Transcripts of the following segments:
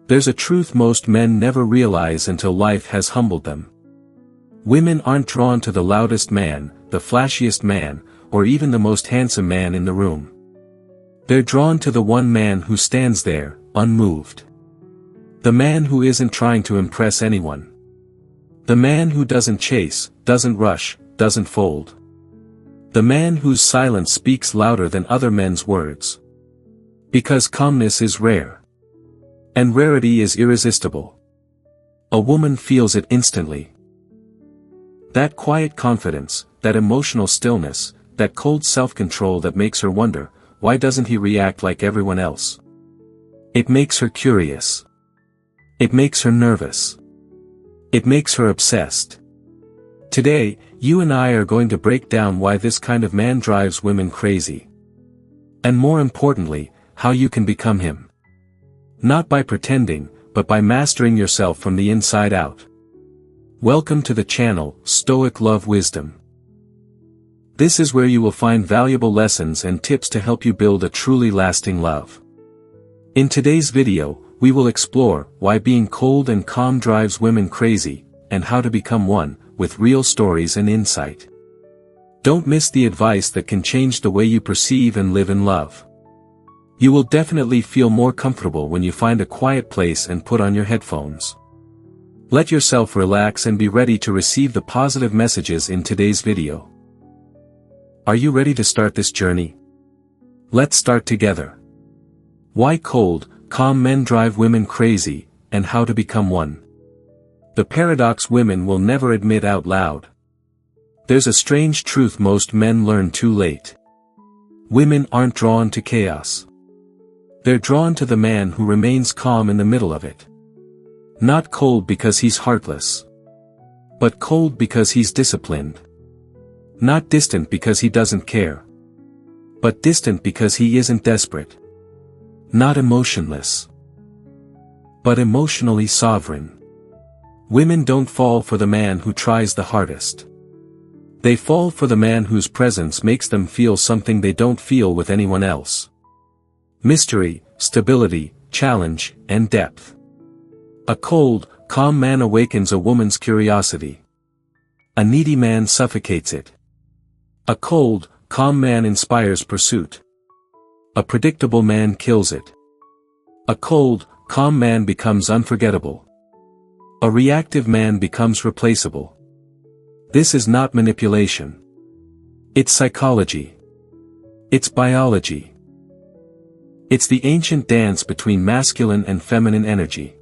There's a truth most men never realize until life has humbled them. Women aren't drawn to the loudest man, the flashiest man, or even the most handsome man in the room. They're drawn to the one man who stands there, unmoved. The man who isn't trying to impress anyone. The man who doesn't chase, doesn't rush, doesn't fold. The man whose silence speaks louder than other men's words. Because calmness is rare. And rarity is irresistible. A woman feels it instantly. That quiet confidence, that emotional stillness, that cold self-control that makes her wonder, why doesn't he react like everyone else? It makes her curious. It makes her nervous. It makes her obsessed. Today, you and I are going to break down why this kind of man drives women crazy. And more importantly, how you can become him. Not by pretending, but by mastering yourself from the inside out. Welcome to the channel, Stoic Love Wisdom. This is where you will find valuable lessons and tips to help you build a truly lasting love. In today's video, we will explore why being cold and calm drives women crazy, and how to become one, with real stories and insight. Don't miss the advice that can change the way you perceive and live in love. You will definitely feel more comfortable when you find a quiet place and put on your headphones. Let yourself relax and be ready to receive the positive messages in today's video. Are you ready to start this journey? Let's start together. Why cold, calm men drive women crazy, and how to become one. The paradox women will never admit out loud. There's a strange truth most men learn too late. Women aren't drawn to chaos. They're drawn to the man who remains calm in the middle of it. Not cold because he's heartless. But cold because he's disciplined. Not distant because he doesn't care. But distant because he isn't desperate. Not emotionless. But emotionally sovereign. Women don't fall for the man who tries the hardest. They fall for the man whose presence makes them feel something they don't feel with anyone else. Mystery, stability, challenge, and depth. A cold, calm man awakens a woman's curiosity. A needy man suffocates it. A cold, calm man inspires pursuit. A predictable man kills it. A cold, calm man becomes unforgettable. A reactive man becomes replaceable. This is not manipulation. It's psychology. It's biology. It's the ancient dance between masculine and feminine energy.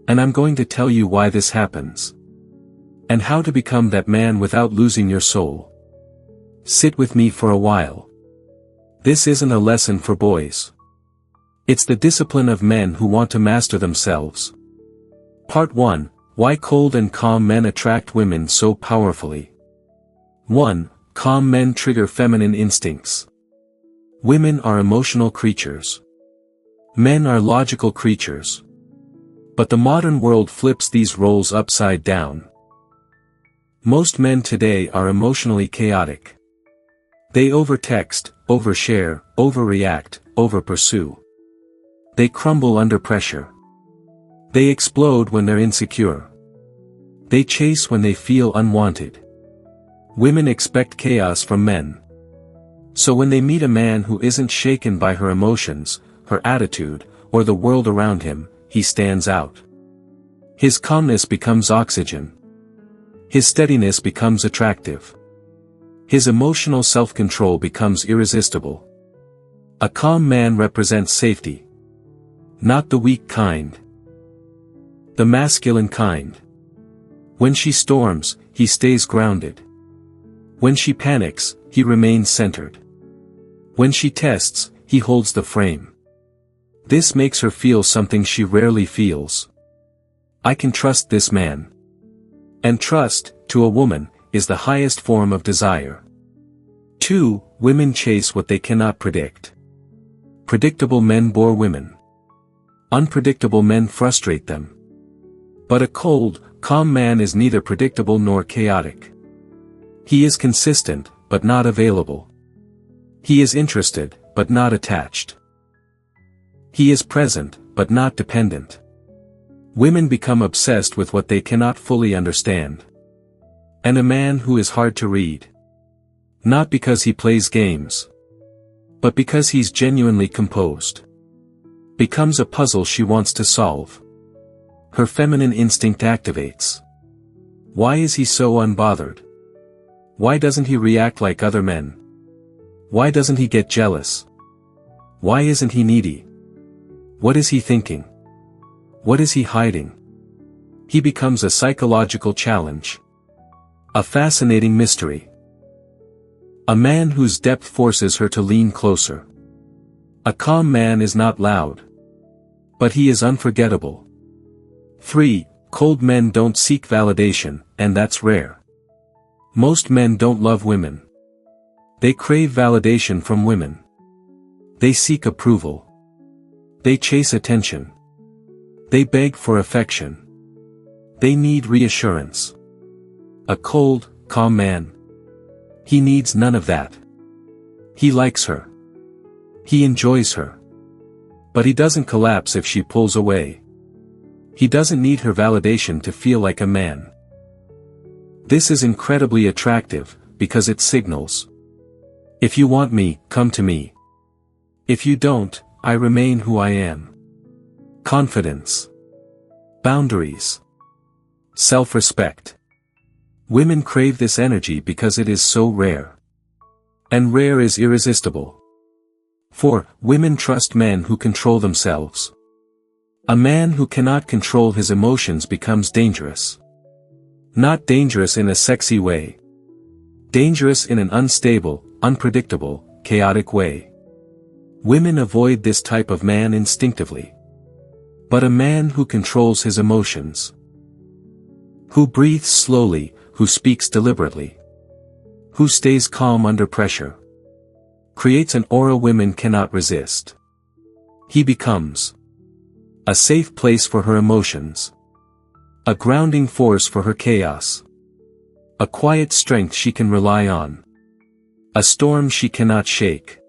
And I'm going to tell you why this happens. And how to become that man without losing your soul. Sit with me for a while. This isn't a lesson for boys. It's the discipline of men who want to master themselves. Part 1, Why cold and calm men attract women so powerfully. 1. Calm men trigger feminine instincts. Women are emotional creatures. Men are logical creatures. But the modern world flips these roles upside down. Most men today are emotionally chaotic. They overtext, overshare, overreact, overpursue. They crumble under pressure. They explode when they're insecure. They chase when they feel unwanted. Women expect chaos from men. So when they meet a man who isn't shaken by her emotions, her attitude, or the world around him, he stands out. His calmness becomes oxygen. His steadiness becomes attractive. His emotional self-control becomes irresistible. A calm man represents safety. Not the weak kind. The masculine kind. When she storms, he stays grounded. When she panics, he remains centered. When she tests, he holds the frame. This makes her feel something she rarely feels. I can trust this man. And trust, to a woman, is the highest form of desire. 2. Women chase what they cannot predict. Predictable men bore women. Unpredictable men frustrate them. But a cold, calm man is neither predictable nor chaotic. He is consistent, but not available. He is interested, but not attached. He is present, but not dependent. Women become obsessed with what they cannot fully understand. And a man who is hard to read. Not because he plays games. But because he's genuinely composed. Becomes a puzzle she wants to solve. Her feminine instinct activates. Why is he so unbothered? Why doesn't he react like other men? Why doesn't he get jealous? Why isn't he needy? What is he thinking? What is he hiding? He becomes a psychological challenge. A fascinating mystery. A man whose depth forces her to lean closer. A calm man is not loud. But he is unforgettable. 3. Cold men don't seek validation, and that's rare. Most men don't love women. They crave validation from women. They seek approval. They chase attention. They beg for affection. They need reassurance. A cold, calm man. He needs none of that. He likes her. He enjoys her. But he doesn't collapse if she pulls away. He doesn't need her validation to feel like a man. This is incredibly attractive, because it signals. If you want me, come to me. If you don't, I remain who I am. Confidence. Boundaries. Self-respect. Women crave this energy because it is so rare. And rare is irresistible. 4. Women trust men who control themselves. A man who cannot control his emotions becomes dangerous. Not dangerous in a sexy way. Dangerous in an unstable, unpredictable, chaotic way. Women avoid this type of man instinctively. But a man who controls his emotions. Who breathes slowly, who speaks deliberately. Who stays calm under pressure. Creates an aura women cannot resist. He becomes a safe place for her emotions. A grounding force for her chaos. A quiet strength she can rely on. A storm she cannot shake.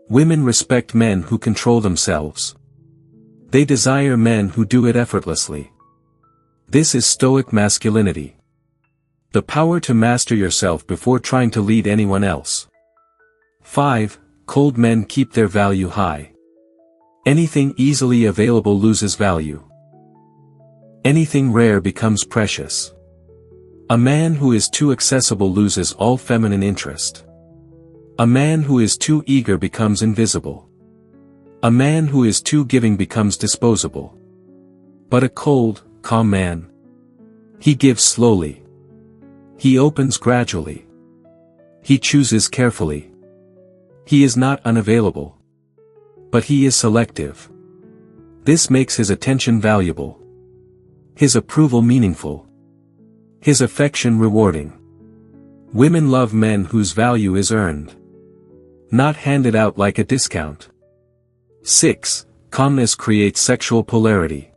Women respect men who control themselves. They desire men who do it effortlessly. This is Stoic masculinity. The power to master yourself before trying to lead anyone else. 5. Cold men keep their value high. Anything easily available loses value. Anything rare becomes precious. A man who is too accessible loses all feminine interest. A man who is too eager becomes invisible. A man who is too giving becomes disposable. But a cold, calm man. He gives slowly. He opens gradually. He chooses carefully. He is not unavailable. But he is selective. This makes his attention valuable. His approval meaningful. His affection rewarding. Women love men whose value is earned. Not handed out like a discount. 6. Calmness creates sexual polarity.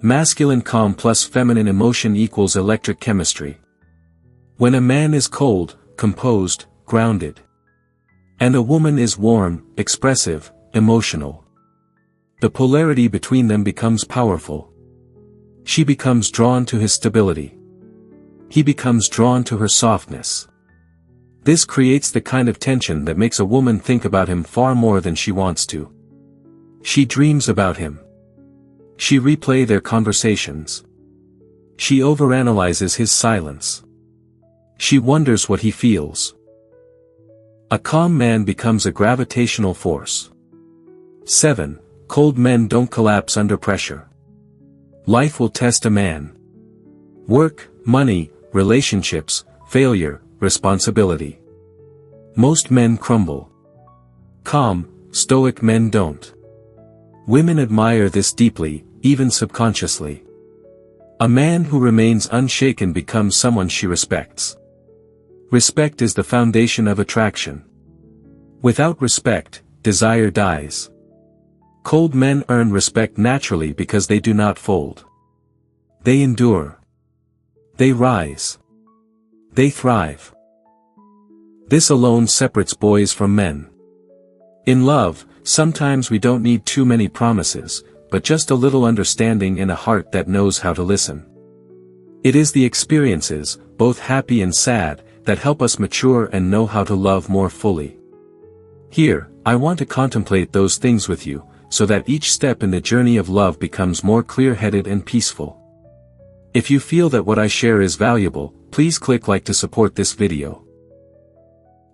Masculine calm plus feminine emotion equals electric chemistry. When a man is cold, composed, grounded. And a woman is warm, expressive, emotional. The polarity between them becomes powerful. She becomes drawn to his stability. He becomes drawn to her softness. This creates the kind of tension that makes a woman think about him far more than she wants to. She dreams about him. She replays their conversations. She overanalyzes his silence. She wonders what he feels. A calm man becomes a gravitational force. 7. Cold men don't collapse under pressure. Life will test a man. Work, money, relationships, failure, responsibility. Most men crumble. Calm, stoic men don't. Women admire this deeply, even subconsciously. A man who remains unshaken becomes someone she respects. Respect is the foundation of attraction. Without respect, desire dies. Cold men earn respect naturally because they do not fold. They endure. They rise. They thrive. This alone separates boys from men. In love, sometimes we don't need too many promises, but just a little understanding and a heart that knows how to listen. It is the experiences, both happy and sad, that help us mature and know how to love more fully. Here, I want to contemplate those things with you, so that each step in the journey of love becomes more clear-headed and peaceful. If you feel that what I share is valuable, please click like to support this video.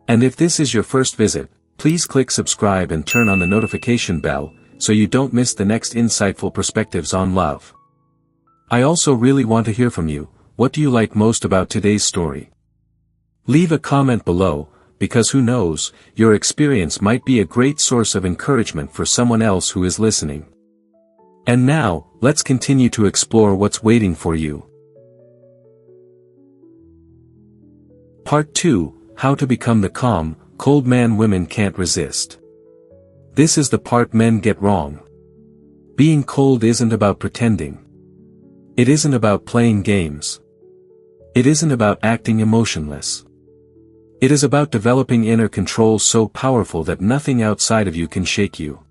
And if this is your first visit, please click subscribe and turn on the notification bell, so you don't miss the next insightful perspectives on love. I also really want to hear from you. What do you like most about today's story? Leave a comment below, because who knows, your experience might be a great source of encouragement for someone else who is listening. And now, let's continue to explore what's waiting for you. Part 2, How to Become the Calm, Cold Man Women Can't Resist. This is the part men get wrong. Being cold isn't about pretending. It isn't about playing games. It isn't about acting emotionless. It is about developing inner control so powerful that nothing outside of you can shake you.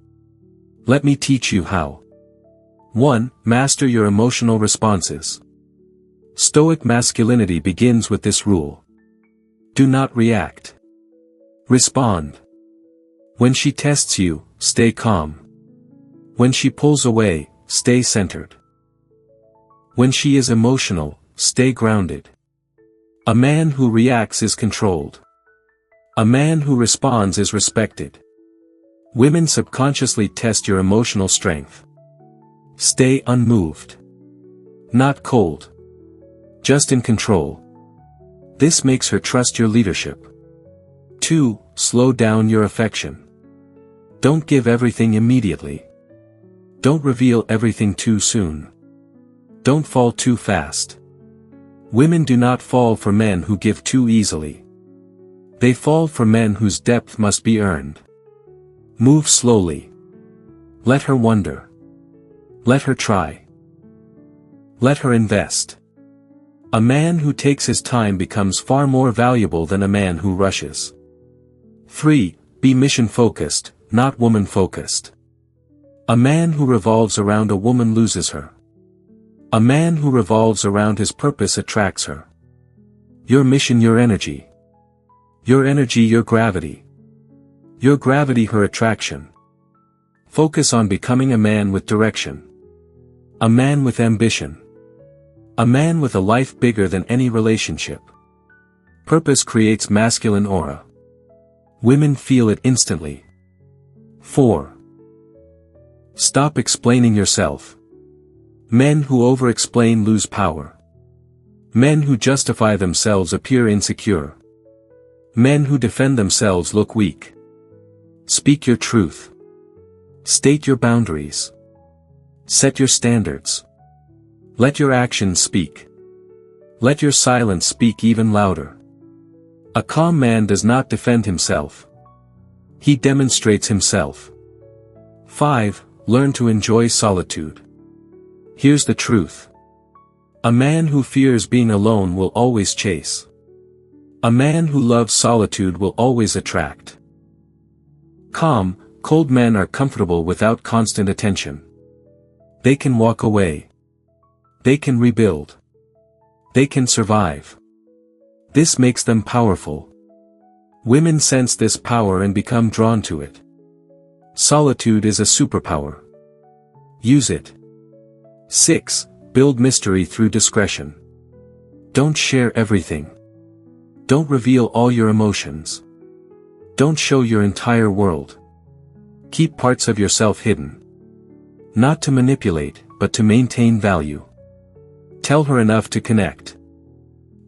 Let me teach you how. 1. Master your emotional responses. Stoic masculinity begins with this rule. Do not react. Respond. When she tests you, stay calm. When she pulls away, stay centered. When she is emotional, stay grounded. A man who reacts is controlled. A man who responds is respected. Women subconsciously test your emotional strength. Stay unmoved. Not cold. Just in control. This makes her trust your leadership. 2. Slow down your affection. Don't give everything immediately. Don't reveal everything too soon. Don't fall too fast. Women do not fall for men who give too easily. They fall for men whose depth must be earned. Move slowly. Let her wonder. Let her try. Let her invest. A man who takes his time becomes far more valuable than a man who rushes. 3. Be mission-focused, not woman-focused. A man who revolves around a woman loses her. A man who revolves around his purpose attracts her. Your mission, your energy. Your energy, your gravity. Your gravity, her attraction. Focus on becoming a man with direction. A man with ambition. A man with a life bigger than any relationship. Purpose creates masculine aura. Women feel it instantly. 4. Stop explaining yourself. Men who over-explain lose power. Men who justify themselves appear insecure. Men who defend themselves look weak. Speak your truth. State your boundaries. Set your standards. Let your actions speak. Let your silence speak even louder. A calm man does not defend himself. He demonstrates himself. 5. Learn to enjoy solitude. Here's the truth. A man who fears being alone will always chase. A man who loves solitude will always attract. Calm, cold men are comfortable without constant attention. They can walk away. They can rebuild. They can survive. This makes them powerful. Women sense this power and become drawn to it. Solitude is a superpower. Use it. 6. Build mystery through discretion. Don't share everything. Don't reveal all your emotions. Don't show your entire world. Keep parts of yourself hidden. Not to manipulate, but to maintain value. Tell her enough to connect.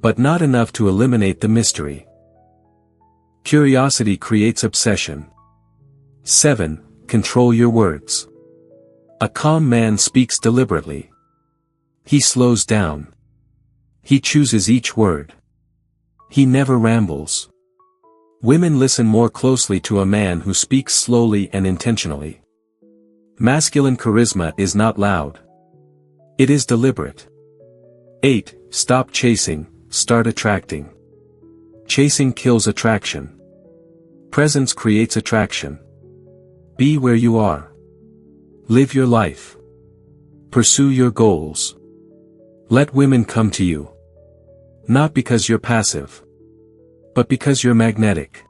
But not enough to eliminate the mystery. Curiosity creates obsession. 7. Control your words. A calm man speaks deliberately. He slows down. He chooses each word. He never rambles. Women listen more closely to a man who speaks slowly and intentionally. Masculine charisma is not loud. It is deliberate. 8. Stop chasing, start attracting. Chasing kills attraction. Presence creates attraction. Be where you are. Live your life. Pursue your goals. Let women come to you. Not because you're passive, but because you're magnetic.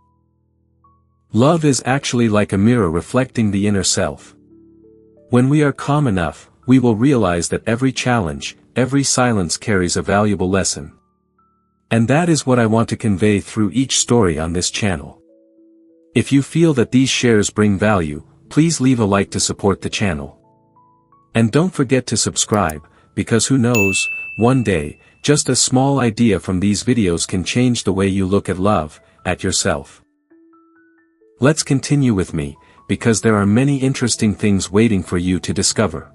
Love is actually like a mirror reflecting the inner self. When we are calm enough, we will realize that every challenge, every silence carries a valuable lesson. And that is what I want to convey through each story on this channel. If you feel that these shares bring value, please leave a like to support the channel. And don't forget to subscribe, because who knows, one day, just a small idea from these videos can change the way you look at love, at yourself. Let's continue with me, because there are many interesting things waiting for you to discover.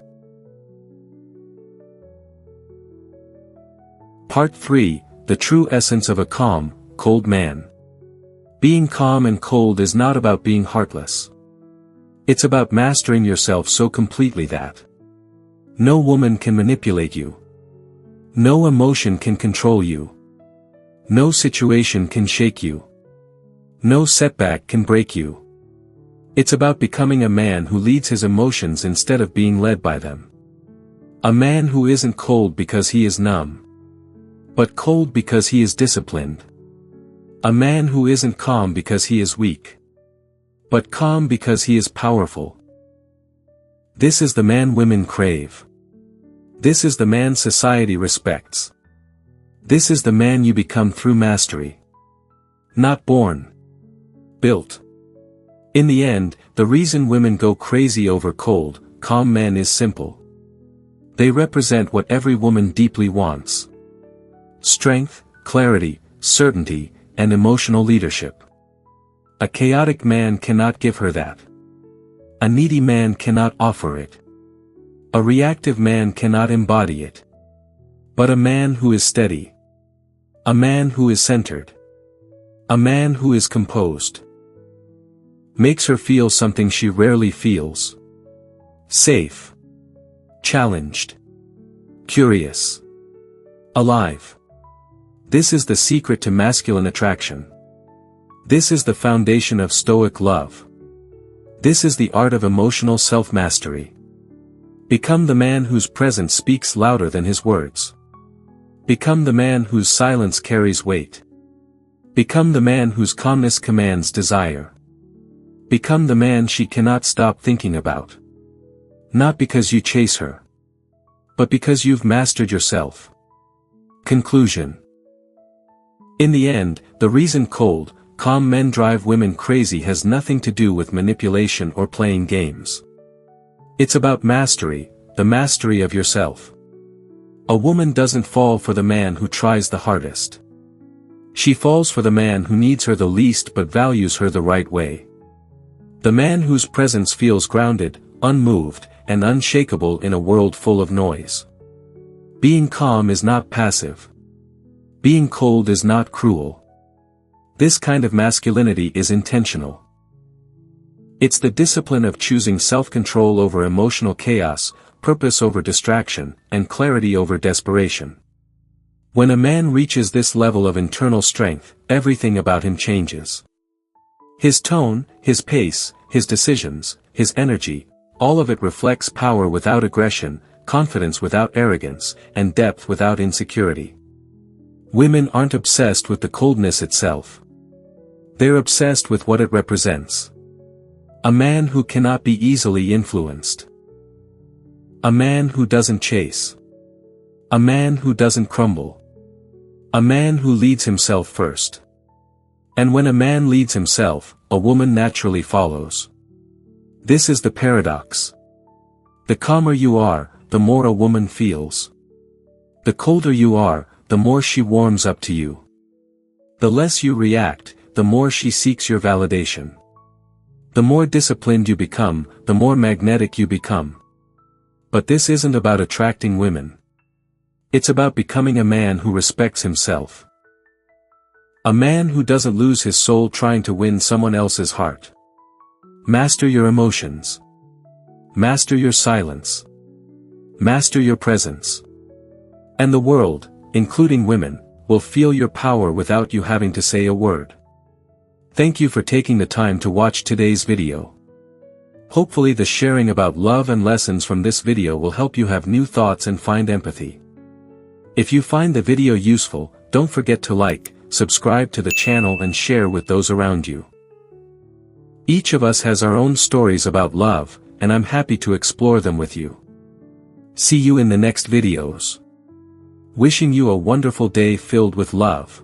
Part 3, The True Essence of a Calm, Cold Man. Being calm and cold is not about being heartless. It's about mastering yourself so completely that no woman can manipulate you. No emotion can control you. No situation can shake you. No setback can break you. It's about becoming a man who leads his emotions instead of being led by them. A man who isn't cold because he is numb, but cold because he is disciplined. A man who isn't calm because he is weak, but calm because he is powerful. This is the man women crave. This is the man society respects. This is the man you become through mastery. Not born. Built. In the end, the reason women go crazy over cold, calm men is simple. They represent what every woman deeply wants. Strength, clarity, certainty, and emotional leadership. A chaotic man cannot give her that. A needy man cannot offer it. A reactive man cannot embody it. But a man who is steady. A man who is centered. A man who is composed. Makes her feel something she rarely feels. Safe. Challenged. Curious. Alive. This is the secret to masculine attraction. This is the foundation of Stoic love. This is the art of emotional self-mastery. Become the man whose presence speaks louder than his words. Become the man whose silence carries weight. Become the man whose calmness commands desire. Become the man she cannot stop thinking about. Not because you chase her, but because you've mastered yourself. Conclusion. In the end, the reason cold, calm men drive women crazy has nothing to do with manipulation or playing games. It's about mastery, the mastery of yourself. A woman doesn't fall for the man who tries the hardest. She falls for the man who needs her the least but values her the right way. The man whose presence feels grounded, unmoved, and unshakable in a world full of noise. Being calm is not passive. Being cold is not cruel. This kind of masculinity is intentional. It's the discipline of choosing self-control over emotional chaos, purpose over distraction, and clarity over desperation. When a man reaches this level of internal strength, everything about him changes. His tone, his pace, his decisions, his energy, all of it reflects power without aggression, confidence without arrogance, and depth without insecurity. Women aren't obsessed with the coldness itself. They're obsessed with what it represents. A man who cannot be easily influenced. A man who doesn't chase. A man who doesn't crumble. A man who leads himself first. And when a man leads himself, a woman naturally follows. This is the paradox. The calmer you are, the more a woman feels. The colder you are, the more she warms up to you. The less you react, the more she seeks your validation. The more disciplined you become, the more magnetic you become. But this isn't about attracting women. It's about becoming a man who respects himself. A man who doesn't lose his soul trying to win someone else's heart. Master your emotions. Master your silence. Master your presence. And the world, including women, will feel your power without you having to say a word. Thank you for taking the time to watch today's video. Hopefully the sharing about love and lessons from this video will help you have new thoughts and find empathy. If you find the video useful, don't forget to like, subscribe to the channel and share with those around you. Each of us has our own stories about love, and I'm happy to explore them with you. See you in the next videos. Wishing you a wonderful day filled with love.